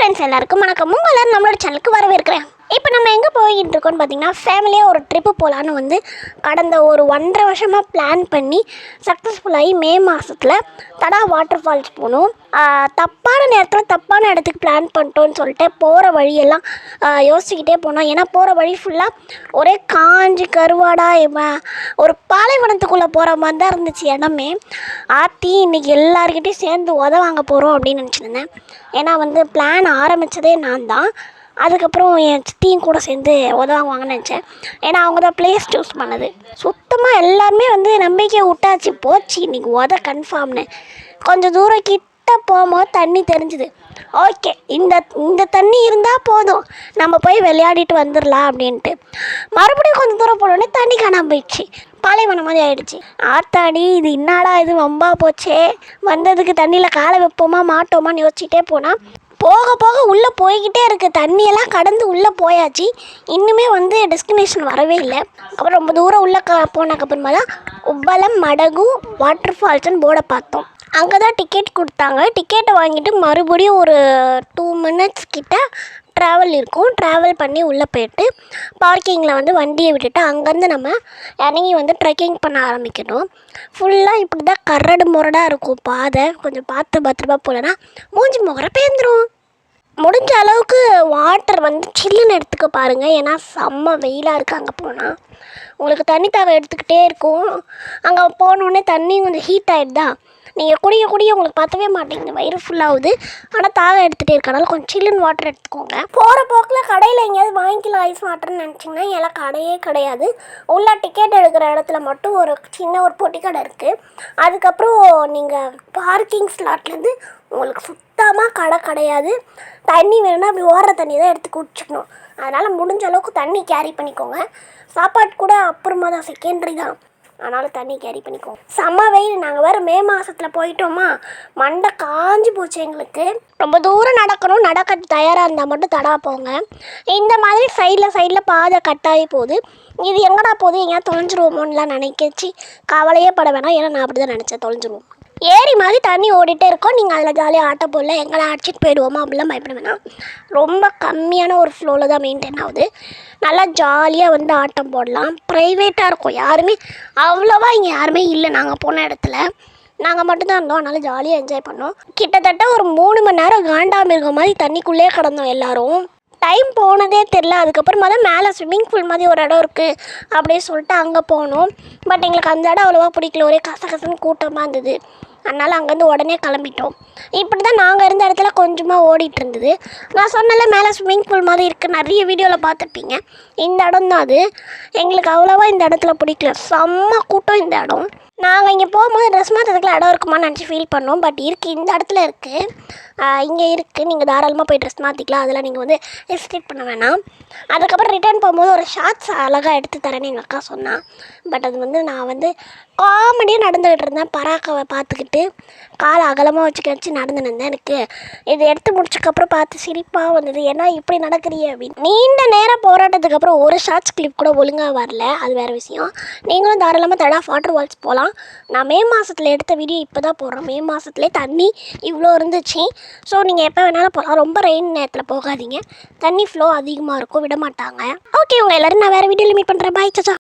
Friends எல்லாருக்கும் வணக்கம். எல்லாரும் நம்மளோட சேனலுக்கு வரவேற்கிறேன். இப்போ நம்ம எங்கே போய்கிட்டு இருக்கோம்னு பார்த்தீங்கன்னா, ஃபேமிலியாக ஒரு ட்ரிப்பு போகலான்னு வந்து கடந்த ஒரு 1.5 வருஷமாக பிளான் பண்ணி சக்ஸஸ்ஃபுல்லாகி மே மாதத்தில் தடா வாட்டர் ஃபால்ஸ் போகணும். தப்பான நேரத்தில் தப்பான இடத்துக்கு பிளான் பண்ணிட்டோன்னு சொல்லிட்டு போகிற வழியெல்லாம் யோசிச்சுக்கிட்டே போனோம். ஏன்னா போகிற வழி ஃபுல்லாக ஒரே காஞ்சி கருவாடாக ஒரு பாலைவனத்துக்குள்ளே போகிற மாதிரி தான் இருந்துச்சு இடமே. இன்றைக்கி எல்லாருக்கிட்டையும் சேர்ந்து வாங்க போகிறோம் அப்படின்னு நினச்சிருந்தேன். ஏன்னா வந்து பிளான் ஆரம்பித்ததே நான் தான். அதுக்கப்புறம் என் சித்தியும் கூட சேர்ந்து வாங்கன்னு நினச்சேன். ஏன்னா அவங்க தான் பிளேஸ் சூஸ் பண்ணது. சுத்தமாக எல்லாருமே வந்து நம்பிக்கையை விட்டாச்சு, போச்சு இன்றைக்கி கன்ஃபார்ம்னு. கொஞ்சம் தூரம் கிட்ட போகும்போது தண்ணி தெரிஞ்சுது. ஓகே, இந்த தண்ணி இருந்தால் போதும், நம்ம போய் விளையாடிட்டு வந்துடலாம் அப்படின்ட்டு. மறுபடியும் கொஞ்சம் தூரம் போனோடனே தண்ணி காணாமல் போயிடுச்சு. பாலைவனம் மாதிரி ஆகிடுச்சு. ஆத்தாடி, இது என்னடா இது வம்பா போச்சே, வந்ததுக்கு தண்ணியில் காலை வைப்போமா மாட்டோமான்னு யோசிச்சுட்டே போனால் போக போக உள்ளே போய்கிட்டே இருக்குது. தண்ணியெல்லாம் கடந்து உள்ளே போயாச்சு. இன்னுமே வந்து டெஸ்டினேஷன் வரவே இல்லை. அப்புறம் ரொம்ப தூரம் உள்ளே போனதுக்கப்புறமா தான் உப்பளம் மடகு வாட்டர் ஃபால்ஸ்னு போர்டை பார்த்தோம். அங்கே தான் டிக்கெட் கொடுத்தாங்க. டிக்கெட்டை வாங்கிட்டு மறுபடியும் ஒரு 2 மினிட்ஸ் கிட்ட ட்ராவல் பண்ணி உள்ளே போய்ட்டு பார்க்கிங்கில் வந்து வண்டியை விட்டுட்டு அங்கேருந்து நம்ம இறங்கி வந்து ட்ரெக்கிங் பண்ண ஆரம்பிக்கணும். ஃபுல்லாக இப்படி தான் கரடு முரடாக இருக்கும் பாதை. கொஞ்சம் பார்த்து பத்திரமா போகலன்னா மூஞ்சி முகர பேந்துடும். முடிஞ்ச அளவுக்கு வாட்டர் வந்து சில்லுன்னு எடுத்துக்க பாருங்கள். ஏன்னா செம்ம வெயிலாக இருக்குது. அங்கே போனால் உங்களுக்கு தண்ணி தாகம் எடுத்துக்கிட்டே இருக்கும். அங்கே போனோடனே தண்ணி கொஞ்சம் ஹீட் ஆகிடுதா, நீங்கள் குடிய உங்களுக்கு பார்த்தவே மாட்டேங்குது, வயிறு ஃபுல்லாகுது. ஆனால் தாகம் எடுத்துகிட்டே இருக்கனால கொஞ்சம் சில்லுன்னு வாட்டர் எடுத்துக்கோங்க. போகிற போக்கில் கடையில் எங்கேயாவது வாங்கிக்கலாம் ஐஸ் வாட்டர்னு நினச்சிங்கன்னா எல்லாம் கடையே கிடையாது. உள்ள டிக்கெட் எடுக்கிற இடத்துல மட்டும் ஒரு சின்ன ஒரு பொட்டி கடை இருக்குது. அதுக்கப்புறம் நீங்கள் பார்க்கிங் ஸ்லாட்லேருந்து உங்களுக்கு சுத்தமாக கடை கிடையாது. தண்ணி வேணும்னா அப்படி ஓடுற தண்ணி தான் எடுத்து குடிச்சிக்கணும். அதனால் முடிஞ்ச அளவுக்கு தண்ணி கேரி பண்ணிக்கோங்க. சாப்பாடு கூட அப்புறமா தான், செகண்டரி தான். அதனால் தண்ணி கேரி பண்ணிக்கோங்க. செம்ம வெயில். நாங்கள் வேறு மே மாதத்தில் போயிட்டோமா, மண்டை காஞ்சி போச்சு எங்களுக்கு. ரொம்ப தூரம் நடக்கணும். நடக்க தயாராக இருந்தால் மட்டும் தடா போங்க. இந்த மாதிரி சைடில் பாதை கட்டாகி போகுது. இது எங்கடா போகுது, எங்கேயா தொலைஞ்சிருவோமோன்னுலாம் நினைக்கிச்சு கவலையே பட வேணாம். ஏன்னா நான் அப்படி தான் நினச்சேன், தொலைஞ்சிருவோம். ஏரி மாதிரி தண்ணி ஓடிட்டே இருக்கோம். நீங்கள் அதில் ஜாலியாக ஆட்ட போடல, எங்களை அடிச்சிட்டு போயிடுவோமா அப்படிலாம் பயப்பட வேணாம். ரொம்ப கம்மியான ஒரு ஃப்ளோவில் தான் மெயின்டைன் ஆகுது. நல்லா ஜாலியாக வந்து ஆட்டம் போடலாம். ப்ரைவேட்டாக இருக்கும். யாருமே அவ்வளோவா இங்கே யாருமே இல்லை. நாங்கள் போன இடத்துல நாங்கள் மட்டும்தான் இருந்தோம். அதனால் ஜாலியாக என்ஜாய் பண்ணோம். கிட்டத்தட்ட ஒரு 3 மணி நேரம் காண்டாமிருகம் மாதிரி தண்ணிக்குள்ளே கிடந்தோம் எல்லோரும். டைம் போனதே தெரில. அதுக்கப்புறமா தான் மேலே ஸ்விம்மிங் பூல் மாதிரி ஒரு இடம் இருக்குது அப்படின்னு சொல்லிட்டு அங்கே போனோம். பட் எங்களுக்கு அந்த இடம் அவ்வளோவா பிடிக்கல. ஒரே கசகசன்னு கூட்டமாக இருந்தது. அதனால் அங்கேருந்து உடனே கிளம்பிட்டோம். இப்படி தான் நாங்கள் இருந்த இடத்துல கொஞ்சமாக ஓடிட்டு இருந்தது. நான் சொன்னால மேலே ஸ்விம்மிங் பூல் மாதிரி இருக்குது, நிறைய வீடியோவில் பார்த்துருப்பீங்க. இந்த இடம் தான் அது. எங்களுக்கு அவ்வளோவா இந்த இடத்துல பிடிக்கல. செம்ம கூட்டம் இந்த இடம். நாங்கள் இங்கே போகும்போது ட்ரெஸ் மாற்றுறதுக்குலாம் இடம் இருக்குமான்னு நினச்சி ஃபீல் பண்ணோம். பட் இருக்குது, இந்த இடத்துல இருக்குது, இங்கே இருக்குது. நீங்கள் தாராளமாக போய் ட்ரெஸ் மாற்றிக்கலாம். அதெல்லாம் நீங்கள் வந்து ஹெசிடேட் பண்ண வேணாம். அதுக்கப்புறம் ரிட்டர்ன் போகும்போது ஒரு ஷார்ட்ஸ் அழகாக எடுத்து தரேன்னு எங்கள் அக்கா சொன்னான். பட் அது வந்து நான் வந்து காமெடியாக நடந்துக்கிட்டு இருந்தேன். பராக்காவை பார்த்துக்கிட்டு காலை அகலமாக வச்சு நடந்துன்னு இருந்தேன். எனக்கு இது எடுத்து முடிச்சதுக்கப்புறம் பார்த்து சிரிப்பாக வந்தது. ஏன்னா இப்படி நடக்கிறியே அப்படின்னு. நீண்ட நேரம் போராட்டத்துக்கு அப்புறம் ஒரு ஷார்ட்ஸ் கிளிப் கூட ஒழுங்காக வரல, அது வேறு விஷயம். நீங்களும் தாராளமாக தடா வாட்டர் ஃபால்ஸ் போகலாம். நான் மே மாதத்தில் எடுத்த வீடியோ இப்போ தான் போடுறேன். மே மாதத்துலேயே தண்ணி இவ்வளோ இருந்துச்சு. ஸோ நீங்கள் எப்போ வேணாலும் போகலாம். ரொம்ப ரெயின் நேரத்தில் போகாதீங்க, தண்ணி ஃப்ளோ அதிகமாக இருக்கும், விட மாட்டாங்க. ஓகே, உங்கள் எல்லோரும் நான் வேறு வீடியோவில் மீட் பண்ணுறேன். பாய், சச்சா.